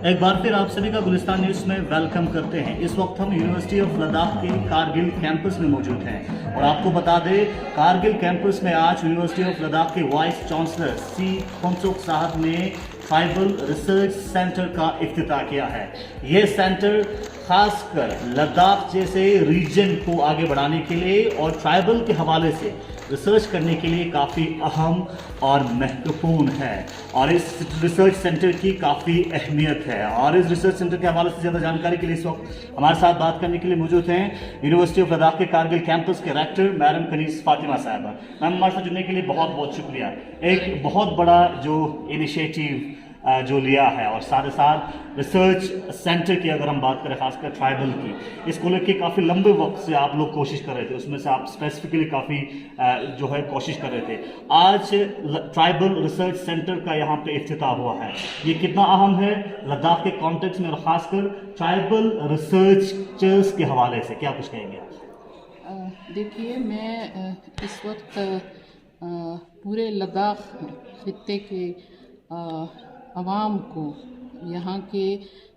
एक बार फिर आप सभी का गुलिस्तान न्यूज़ में वेलकम करते हैं। इस वक्त हम यूनिवर्सिटी ऑफ लद्दाख के कारगिल कैंपस में मौजूद हैं और आपको बता दें, कारगिल कैंपस में आज यूनिवर्सिटी ऑफ लद्दाख के वाइस चांसलर सी खंसोक साहब ने ट्राइबल रिसर्च सेंटर का इफ्तिताह किया है। यह सेंटर खासकर लद्दाख जैसे रीजन को आगे बढ़ाने के लिए और ट्राइबल के हवाले से रिसर्च करने के लिए काफ़ी अहम और महत्वपूर्ण है और इस रिसर्च सेंटर की काफ़ी अहमियत है। और इस रिसर्च सेंटर के हवाले से ज़्यादा जानकारी के लिए इस वक्त हमारे साथ बात करने के लिए मौजूद हैं यूनिवर्सिटी ऑफ लद्दाख के कारगिल कैंपस के रेक्टर मैडम कनीज़ फातिमा साहिबा। मैम, हमारे साथ जुड़ने के लिए बहुत बहुत शुक्रिया। एक बहुत बड़ा जो इनिशिएटिव जो लिया है और साथ ही साथ रिसर्च सेंटर की अगर हम बात करें खासकर ट्राइबल की, इसको लेकर काफ़ी लंबे वक्त से आप लोग कोशिश कर रहे थे, उसमें से आप स्पेसिफिकली काफ़ी जो है कोशिश कर रहे थे। आज ट्राइबल रिसर्च सेंटर का यहाँ पे इफ्तिताह हुआ है, ये कितना अहम है लद्दाख के कॉन्टेक्स्ट में और ख़ासकर ट्राइबल रिसर्चर्स के हवाले से क्या कुछ कहेंगे आप? देखिए, मैं इस वक्त पूरे लद्दाख खित्ते के आवाम को, यहाँ के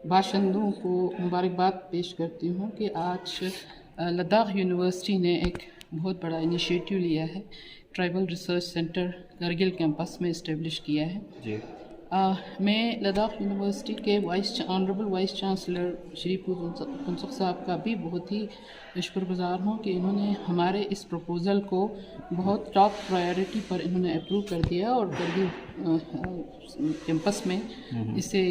बाशिंदों को मुबारकबाद पेश करती हूँ कि आज लद्दाख यूनिवर्सिटी ने एक बहुत बड़ा इनिशिएटिव लिया है, tribal research centre Kargil campus में इस्टेब्लिश किया है जी। मैं लद्दाख यूनिवर्सिटी के ऑनरेबल वाइस चांसलर श्री खंसोक साहब का भी बहुत ही शुक्रगुजार हूँ कि इन्होंने हमारे इस प्रपोज़ल को बहुत टॉप प्रायोरिटी पर इन्होंने अप्रूव कर दिया और कारगिल कैंपस में इसे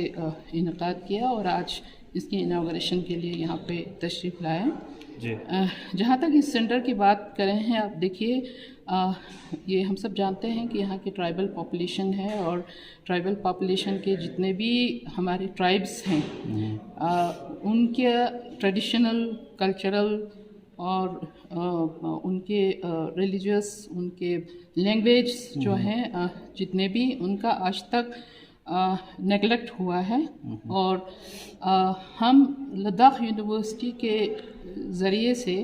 इनेकाद किया और आज इसकी इनाग्रेशन के लिए यहाँ पे तशरीफ़ लाए जी। जहाँ तक इस सेंटर की बात करें हैं, आप देखिए, ये हम सब जानते हैं कि यहाँ की ट्राइबल पॉपुलेशन है और ट्राइबल पॉपुलेशन के जितने भी हमारे ट्राइब्स हैं उनके ट्रेडिशनल, कल्चरल और उनके रिलीजियस, उनके लैंग्वेज जो हैं जितने भी, उनका आज तक नेगलेक्ट हुआ है। और हम लद्दाख यूनिवर्सिटी के ज़रिए से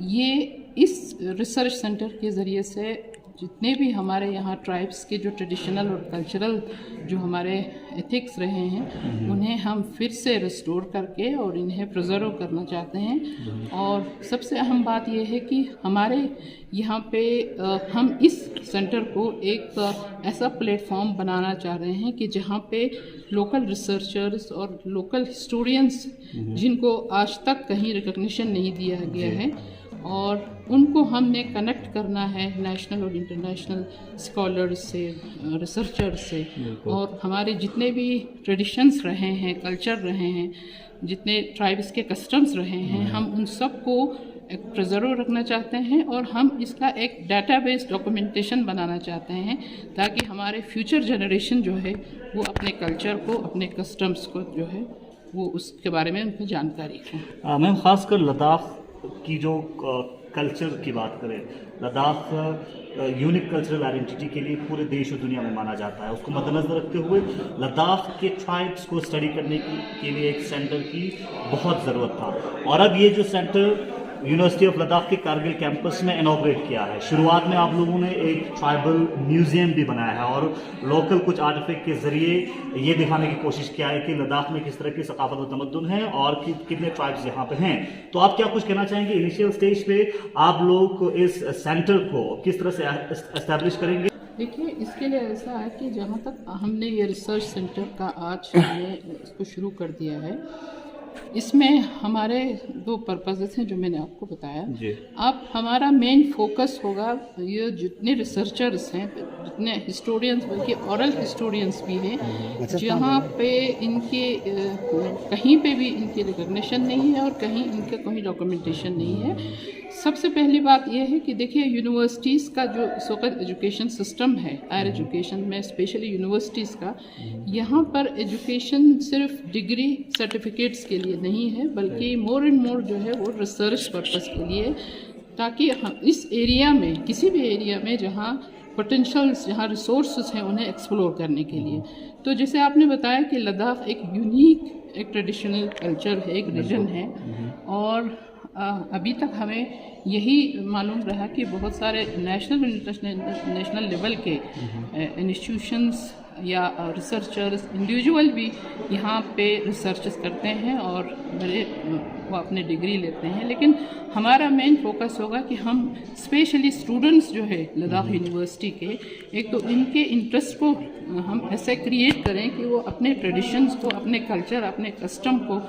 ये इस रिसर्च सेंटर के ज़रिए से जितने भी हमारे यहाँ ट्राइब्स के जो ट्रेडिशनल और कल्चरल जो हमारे एथिक्स रहे हैं उन्हें हम फिर से रिस्टोर करके और इन्हें प्रिजर्व करना चाहते हैं। और सबसे अहम बात यह है कि हमारे यहाँ पे हम इस सेंटर को एक ऐसा प्लेटफॉर्म बनाना चाह रहे हैं कि जहाँ पे लोकल रिसर्चर्स और लोकल हिस्टोरियंस जिनको आज तक कहीं रिकग्निशन नहीं दिया गया है और उनको हमने कनेक्ट करना है नेशनल और इंटरनेशनल स्कॉलर्स से, रिसर्चर्स से। और हमारे जितने भी ट्रेडिशंस रहे हैं, कल्चर रहे हैं, जितने ट्राइब्स के कस्टम्स रहे हैं, हम उन सब को प्रिजर्व रखना चाहते हैं और हम इसका एक डाटाबेस डॉक्यूमेंटेशन बनाना चाहते हैं ताकि हमारे फ्यूचर जनरेशन जो है वो अपने कल्चर को, अपने कस्टम्स को जो है वो उसके बारे में उनको जानकारी हो। मैम, खासकर लद्दाख की जो कल्चर की बात करें, लद्दाख यूनिक कल्चरल आइडेंटिटी के लिए पूरे देश और दुनिया में माना जाता है। उसको मद्देनजर रखते हुए लद्दाख के ट्राइब्स को स्टडी करने के लिए एक सेंटर की बहुत ज़रूरत था और अब ये जो सेंटर यूनिवर्सिटी ऑफ लद्दाख के कारगिल कैंपस में इनॉग्रेट किया है। शुरुआत में आप लोगों ने एक ट्राइबल म्यूज़ियम भी बनाया है और लोकल कुछ आर्टिफैक्ट के ज़रिए ये दिखाने की कोशिश किया है कि लद्दाख में किस तरह की सकाफत और तमद्दुन है और कितने ट्राइब्स यहाँ पे हैं। तो आप क्या कुछ कहना चाहेंगे? इनिशियल स्टेज पे आप लोग इस सेंटर को किस तरह से एस्टैब्लिश करेंगे? देखिए, इसके लिए ऐसा है कि जहाँ तक हमने ये रिसर्च सेंटर का आज हमने इसको शुरू कर दिया है, इसमें हमारे दो पर्पसेस हैं जो मैंने आपको बताया जी। अब हमारा मेन फोकस होगा, ये जितने रिसर्चर्स हैं, जितने हिस्टोरियंस, बल्कि ऑरल हिस्टोरियंस भी हैं, जहाँ पे इनके कहीं पे भी इनकी रिकग्निशन नहीं है और कहीं इनका कोई डॉक्यूमेंटेशन नहीं है। सबसे पहली बात यह है कि देखिए, यूनिवर्सिटीज़ का जो इस वक्त एजुकेशन सिस्टम है, हायर एजुकेशन में स्पेशली यूनिवर्सिटीज़ का, यहाँ पर एजुकेशन सिर्फ डिग्री सर्टिफिकेट्स के लिए नहीं है बल्कि मोर एंड मोर जो है वो रिसर्च पर्पस के लिए, ताकि हम इस एरिया में, किसी भी एरिया में जहाँ पोटेंशियल्स, जहाँ रिसोर्सेज हैं, उन्हें एक्सप्लोर करने के लिए। तो जैसे आपने बताया कि लद्दाख एक यूनिक, एक ट्रेडिशनल कल्चर है, एक रीजन है और अभी तक हमें यही मालूम रहा कि बहुत सारे नेशनल और इंटरनेशनल लेवल के इंस्टीट्यूशंस या रिसर्चर्स इंडिविजुअल भी यहाँ पे रिसर्चेस करते हैं और वो अपने डिग्री लेते हैं, लेकिन हमारा मेन फोकस होगा कि हम स्पेशली स्टूडेंट्स जो है लद्दाख यूनिवर्सिटी के, एक तो इनके इंटरेस्ट को हम ऐसे क्रिएट करें कि वो अपने ट्रेडिशंस को, अपने कल्चर, अपने कस्टम को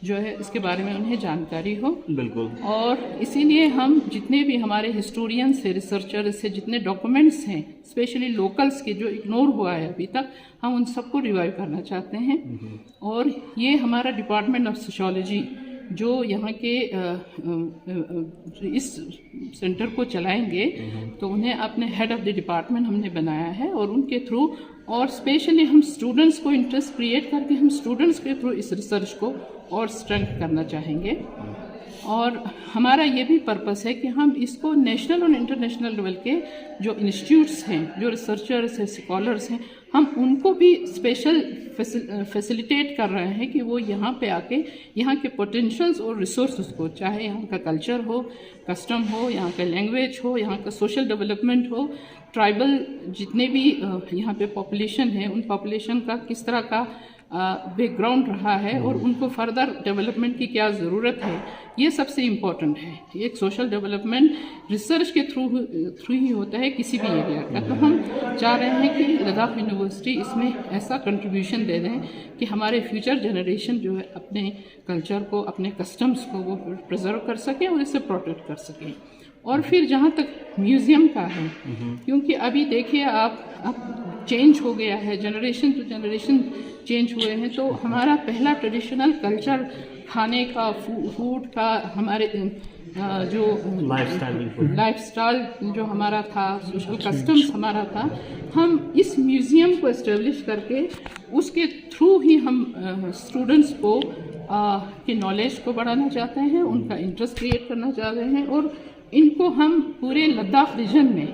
जो है इसके बारे में उन्हें जानकारी हो। बिल्कुल। और इसीलिए हम जितने भी हमारे हिस्टोरियंस हैं, रिसर्चर्स हैं, जितने डॉक्यूमेंट्स हैं स्पेशली लोकल्स के जो इग्नोर हुआ है अभी तक, हम उन सबको रिवाइव करना चाहते हैं। और ये हमारा डिपार्टमेंट ऑफ सोशियोलॉजी जो यहाँ के इस सेंटर को चलाएंगे, तो उन्हें अपने हेड ऑफ द डिपार्टमेंट हमने बनाया है और उनके थ्रू, और स्पेशली हम स्टूडेंट्स को इंटरेस्ट क्रिएट करके हम स्टूडेंट्स के थ्रू इस रिसर्च को और स्ट्रेंथ करना चाहेंगे। और हमारा ये भी पर्पस है कि हम इसको नेशनल और इंटरनेशनल लेवल के जो इंस्टीट्यूट्स हैं, जो रिसर्चर्स हैं, स्कॉलर्स हैं, हम उनको भी स्पेशल फैसिलिटेट कर रहे हैं कि वो यहाँ पे आके यहाँ के पोटेंशियल्स और रिसोर्सेज को, चाहे यहाँ का कल्चर हो, कस्टम हो, यहाँ का लैंग्वेज हो, यहाँ का सोशल डेवलपमेंट हो, ट्राइबल जितने भी यहाँ पे पॉपुलेशन है, उन पॉपुलेशन का किस तरह का बैकग्राउंड रहा है और उनको फर्दर डेवलपमेंट की क्या ज़रूरत है, ये सबसे इम्पॉर्टेंट है। एक सोशल डेवलपमेंट रिसर्च के थ्रू ही होता है किसी भी एरिया का। तो हम चाह रहे हैं कि लद्दाख यूनिवर्सिटी इसमें ऐसा कंट्रीब्यूशन दे दें कि हमारे फ्यूचर जनरेशन जो है अपने कल्चर को, अपने कस्टम्स को वो प्रिजर्व कर सकें और इसे प्रोटेक्ट कर सकें। और फिर जहाँ तक म्यूज़ियम का है, क्योंकि अभी देखिए आप, अब चेंज हो गया है, जनरेशन टू जनरेशन चेंज हुए हैं, तो हमारा पहला ट्रेडिशनल कल्चर खाने का, फूड का, हमारे जो लाइफस्टाइल जो हमारा था, सोशल कस्टम्स हमारा था, हम इस म्यूज़ियम को एस्टेब्लिश करके उसके थ्रू ही हम स्टूडेंट्स को के नॉलेज को बढ़ाना चाहते हैं, उनका इंटरेस्ट क्रिएट करना चाहते हैं। और इनको हम पूरे लद्दाख रीजन में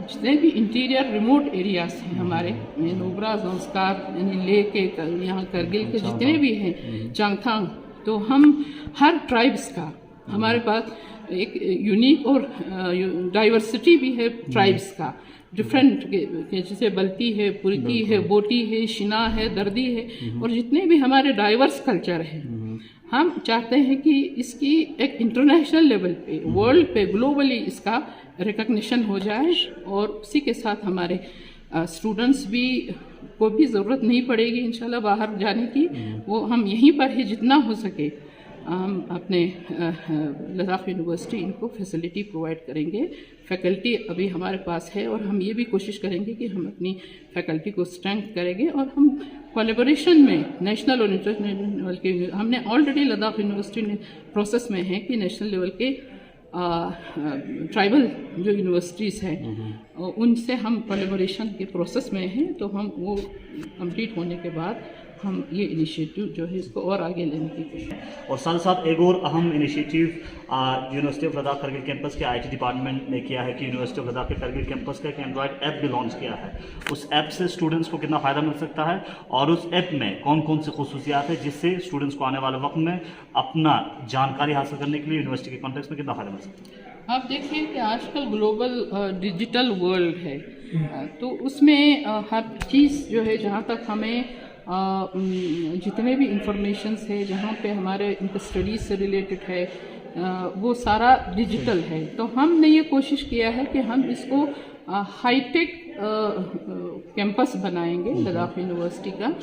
जितने भी इंटीरियर रिमोट एरियाज हैं हमारे, नुब्रा, ज़ंस्कार, यानी ले के यहाँ करगिल के जितने भी हैं, चांगथांग, तो हम हर ट्राइब्स का, हमारे पास एक यूनिक और डाइवर्सिटी भी है ट्राइब्स का, डिफरेंट के जैसे बल्ती है, पुरकी है, बोटी है, शिना है, दर्दी है, और जितने भी हमारे डाइवर्स कल्चर हैं, हम चाहते हैं कि इसकी एक इंटरनेशनल लेवल पे, वर्ल्ड पे, ग्लोबली इसका रिकग्निशन हो जाए। और उसी के साथ हमारे स्टूडेंट्स भी को भी ज़रूरत नहीं पड़ेगी इंशाल्लाह बाहर जाने की, वो हम यहीं पर ही जितना हो सके हम अपने लद्दाख यूनिवर्सिटी इनको फैसिलिटी प्रोवाइड करेंगे। फैकल्टी अभी हमारे पास है और हम ये भी कोशिश करेंगे कि हम अपनी फैकल्टी को स्ट्रेंथ करेंगे। और हम कोलैबोरेशन में नेशनल और इंटरनेशनल लेवल के, हमने ऑलरेडी लद्दाख यूनिवर्सिटी ने प्रोसेस में है कि नेशनल लेवल के ट्राइबल जो यूनिवर्सिटीज़ हैं उनसे हम कोलैबोरेशन के प्रोसेस में हैं। तो हम वो कंप्लीट होने के बाद हम ये इनिशिएटिव जो है इसको और आगे लेने की कोशिश। और साथ साथ एक और अहम initiative university of Ladakh Kargil campus के आईटी डिपार्टमेंट ने किया है कि यूनिवर्सिटी ऑफ लद्दाख के करगिल कैंपस का एक एंड्रॉयड ऐप भी लॉन्च किया है। उस ऐप से स्टूडेंट्स को कितना फ़ायदा मिल सकता है और उस ऐप में कौन कौन सी खसूसियात है जिससे स्टूडेंट्स को आने वाले वक्त में अपना जानकारी हासिल करने के लिए यूनिवर्सिटी के कॉन्टेक्स्ट में कितना फ़ायदा मिल सकता है? आप देखिए कि आजकल ग्लोबल डिजिटल वर्ल्ड है, तो उसमें हर चीज़ जो है, जहाँ तक हमें जितने भी इंफॉर्मेशंस है, जहाँ पे हमारे इनके स्टडीज़ से रिलेटेड है, वो सारा डिजिटल है। तो हमने ये कोशिश किया है कि हम इसको हाईटेक कैंपस बनाएंगे लद्दाख यूनिवर्सिटी का।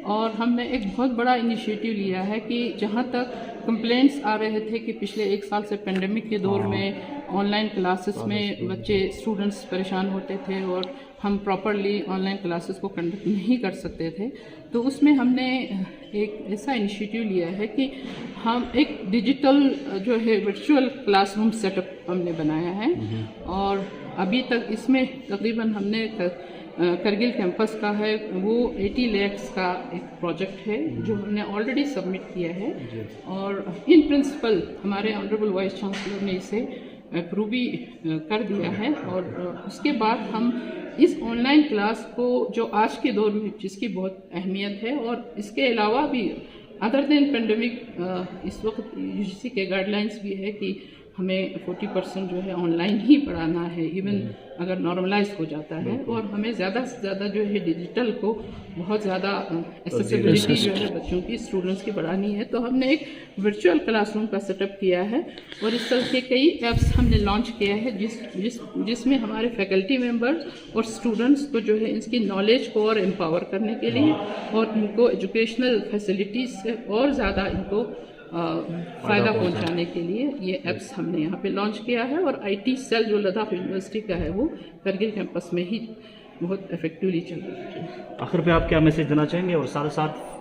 और हमने एक बहुत बड़ा इनिशिएटिव लिया है कि जहाँ तक कंप्लेंट्स आ रहे थे कि पिछले 1 साल से पेंडेमिक के दौर में ऑनलाइन क्लासेस में बच्चे स्टूडेंट्स परेशान होते थे और हम प्रॉपरली ऑनलाइन क्लासेस को कंडक्ट नहीं कर सकते थे, तो उसमें हमने एक ऐसा इनिशिएटिव लिया है कि हम एक डिजिटल जो है वर्चुअल क्लासरूम सेटअप हमने बनाया है। और अभी तक इसमें तकरीबन हमने करगिल कैंपस का है वो 80 lakhs का एक प्रोजेक्ट है जो हमने ऑलरेडी सबमिट किया है। और इन प्रिंसिपल हमारे ऑनरेबल वाइस चांसलर ने इसे अप्रूव भी कर दिया है। और उसके बाद हम इस ऑनलाइन क्लास को जो आज के दौर में जिसकी बहुत अहमियत है, और इसके अलावा भी अदर देन पेंडेमिक इस वक्त यूजीसी के गाइडलाइंस भी है कि हमें 40% जो है ऑनलाइन ही पढ़ाना है, इवन अगर नॉर्मलाइज हो जाता है। और हमें ज़्यादा से ज़्यादा जो है डिजिटल को बहुत ज़्यादा एक्सेसिबिलिटी जो है बच्चों की, स्टूडेंट्स की बढ़ानी है। तो हमने एक वर्चुअल क्लासरूम का सेटअप किया है और इस तरह के कई ऐप्स हमने लॉन्च किया है जिसमें हमारे फैकल्टी मेंबर्स और स्टूडेंट्स को जो है इसकी नॉलेज को और एम्पावर करने के लिए और इनको एजुकेशनल फैसिलिटीज़ से और ज़्यादा इनको फ़ायदा पहुंचाने के लिए ये ऐप्स हमने यहाँ पे लॉन्च किया है। और आईटी सेल जो लद्दाख यूनिवर्सिटी का है वो करगिल कैंपस में ही बहुत इफेक्टिवली चल रहा है। आखिर पे आप क्या मैसेज देना चाहेंगे, और साथ साथ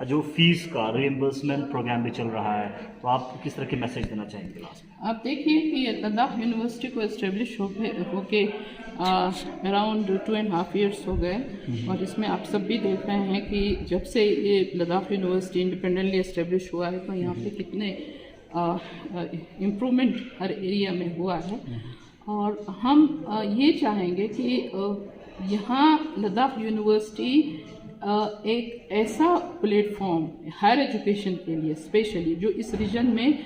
जो फीस का रीइंबर्समेंट प्रोग्राम भी चल रहा है, तो आप किस तरह के मैसेज देना चाहेंगे लास्ट में? आप देखिए कि लद्दाख यूनिवर्सिटी को इस्टेब्लिश होके अराउंड 2.5 years हो गए और इसमें आप सब भी देख रहे हैं कि जब से ये लद्दाख यूनिवर्सिटी इंडिपेंडेंटली इस्टेब्लिश हुआ है तो यहाँ पे कितने इम्प्रूवमेंट हर एरिया में हुआ है। और हम ये चाहेंगे कि यहाँ लद्दाख यूनिवर्सिटी एक ऐसा प्लेटफॉर्म हायर एजुकेशन के लिए स्पेशली जो इस रीजन में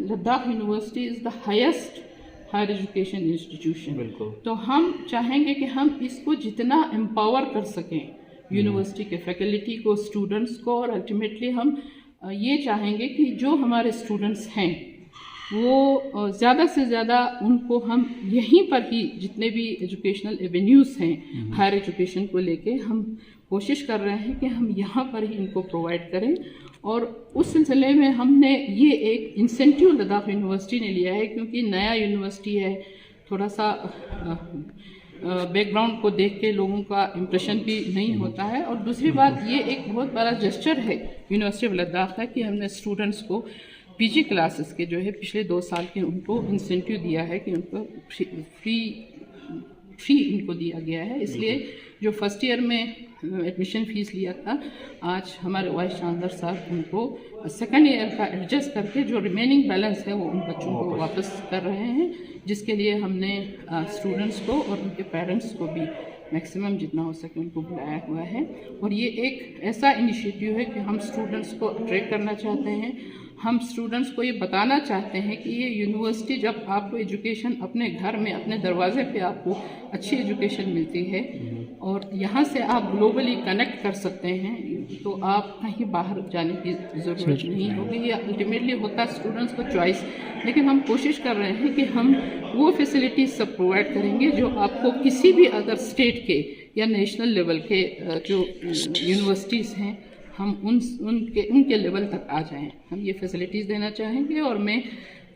Ladakh university is the highest higher education institution. बिल्कुल। तो हम चाहेंगे कि हम इसको जितना एम्पावर कर सकें यूनिवर्सिटी के फैकल्टी को, स्टूडेंट्स को, और अल्टीमेटली हम ये चाहेंगे कि जो हमारे स्टूडेंट्स हैं वो ज़्यादा से ज़्यादा उनको हम यहीं पर ही जितने भी एजुकेशनल एवेन्यूज़ हैं हायर एजुकेशन को लेके हम कोशिश कर रहे हैं कि हम यहाँ पर ही इनको प्रोवाइड करें। और उस सिलसिले में हमने ये एक इंसेंटिव लद्दाख यूनिवर्सिटी ने लिया है क्योंकि नया यूनिवर्सिटी है, थोड़ा सा बैकग्राउंड को देख के लोगों का इम्प्रेशन भी नहीं होता है। और दूसरी बात ये एक बहुत बड़ा जेस्चर है यूनिवर्सिटी ऑफ लद्दाख का कि हमने स्टूडेंट्स को पीजी क्लासेस के जो है पिछले 2 साल के उनको इंसेंटिव दिया है कि उनको फ्री इनको दिया गया है। इसलिए जो फर्स्ट ईयर में एडमिशन फ़ीस लिया था, आज हमारे वाइस चांसलर साहब उनको सेकेंड ईयर का एडजस्ट करके जो रिमेनिंग बैलेंस है वो उन बच्चों को वापस कर रहे हैं, जिसके लिए हमने स्टूडेंट्स को और उनके पेरेंट्स को भी मैक्सिमम जितना हो सके उनको बुलाया हुआ है। और ये एक ऐसा इनिशिएटिव है कि हम स्टूडेंट्स को अट्रैक्ट करना चाहते हैं, हम स्टूडेंट्स को ये बताना चाहते हैं कि ये यूनिवर्सिटी जब आपको एजुकेशन अपने घर में अपने दरवाजे पे आपको अच्छी एजुकेशन मिलती है और यहाँ से आप ग्लोबली कनेक्ट कर सकते हैं तो आप कहीं बाहर जाने की ज़रूरत नहीं होगी। ये अल्टीमेटली होता है स्टूडेंट्स को चॉइस, लेकिन हम कोशिश कर रहे हैं कि हम वो फैसिलिटीज़ सब प्रोवाइड करेंगे जो आपको किसी भी अदर स्टेट के या नेशनल लेवल के जो यूनिवर्सिटीज़ हैं हम उनके लेवल तक आ जाएं, हम ये फैसिलिटीज़ देना चाहेंगे। और मैं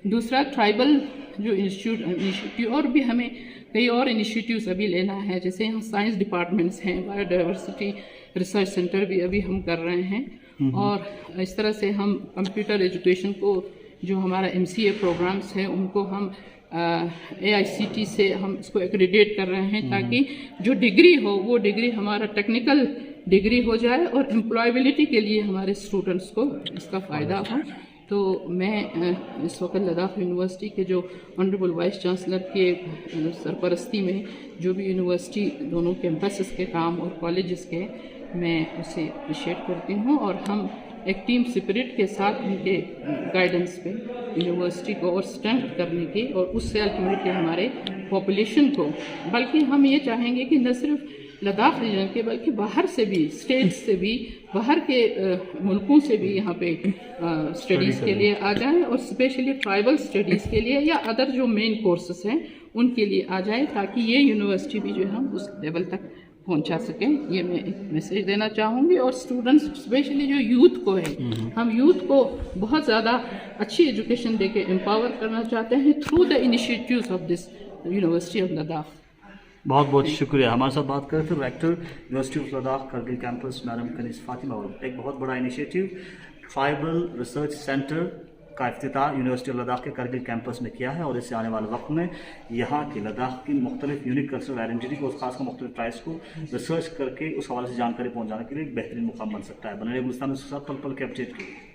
दूसरा ट्राइबल जो इंस्टीट्यूट और भी हमें कई और इनिशिएटिव्स अभी लेना है, जैसे यहाँ साइंस डिपार्टमेंट्स हैं, बायोडाइवर्सिटी रिसर्च सेंटर भी अभी हम कर रहे हैं। और इस तरह से हम कंप्यूटर एजुकेशन को जो हमारा MCA प्रोग्राम्स हैं उनको हम AICT से हम इसको एक्रेडिट कर रहे हैं ताकि जो डिग्री हो वो डिग्री हमारा टेक्निकल डिग्री हो जाए और एम्प्लॉयबिलिटी के लिए हमारे स्टूडेंट्स को इसका फ़ायदा हो। तो मैं इस वक्त लद्दाख यूनिवर्सिटी के जो ऑनरेबल वाइस चांसलर के सरपरस्ती में जो भी यूनिवर्सिटी दोनों कैंपसेस के काम और कॉलेजेस के मैं उसे अप्रिशिएट करती हूँ। और हम एक टीम स्पिरिट के साथ उनके गाइडेंस पे यूनिवर्सिटी को और स्ट्रेंथ करने की और उससे अल्टीमेटली हमारे पॉपुलेशन को, बल्कि हम ये चाहेंगे कि न सिर्फ लद्दाख रीजन के बल्कि बाहर से भी स्टेट्स से भी बाहर के मुल्कों से भी यहाँ पे स्टडीज़ के लिए आ जाएं और स्पेशली ट्राइबल स्टडीज़ के लिए या अदर जो मेन कोर्सेस हैं उनके लिए आ जाएं ताकि ये यूनिवर्सिटी भी जो है हम उस लेवल तक पहुंचा सकें। ये मैं एक मैसेज देना चाहूँगी। और स्टूडेंट्स स्पेशली जो यूथ को है, हम यूथ को बहुत ज़्यादा अच्छी एजुकेशन देके एम्पावर करना चाहते हैं through the initiatives of this university of Ladakh. बहुत बहुत शुक्रिया। हमारे साथ बात करें थे rector university of Ladakh Kargil campus madam Kaneez Fatima. और एक बहुत बड़ा इनिशिएटिव ट्राइबल रिसर्च सेंटर का इफ्तिताह यूनिवर्सिटी ऑफ लद्दाख के करगिल कैंपस में किया है और इससे आने वाले वक्त में यहाँ की लद्दाख की मुख्तलिफ यूनिक कल्चरल आइडेंटिटी को, खासकर मुख्तलिफ ट्राइब्स को रिसर्च करके उस हवाले से जानकारी पहुँचाने के लिए एक बेहतरीन मुकाम बन सकता है। बने रहिए गुलिस्तान के साथ, पल पल के अपडेट के लिए।